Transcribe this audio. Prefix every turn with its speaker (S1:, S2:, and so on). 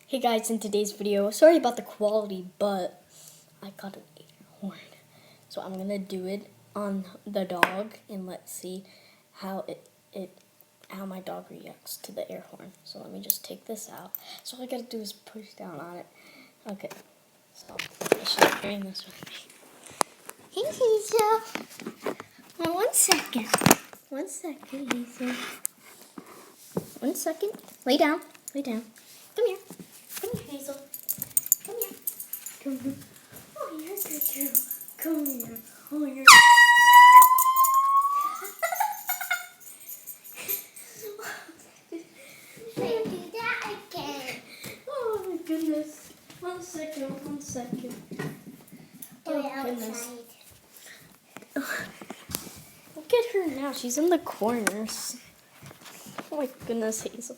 S1: Hey guys, in today's video, sorry about the quality, but I got an air horn. So I'm gonna do it on the dog and let's see how how my dog reacts to the air horn. So let me just take this out. So all I gotta do is push down on it. Okay. So she's doing this with me. Hey Hazel. Now 1 second. 1 second, Hazel. 1 second. Lay down. Lay down. Come here. Come here, Hazel. Come here. Come here. Oh, you're a good girl. Come here. Oh, you're.
S2: Can't do that again.
S1: Oh my goodness. 1 second. 1 second. Oh goodness. Look at her now. She's in the corners. Oh my goodness, Hazel.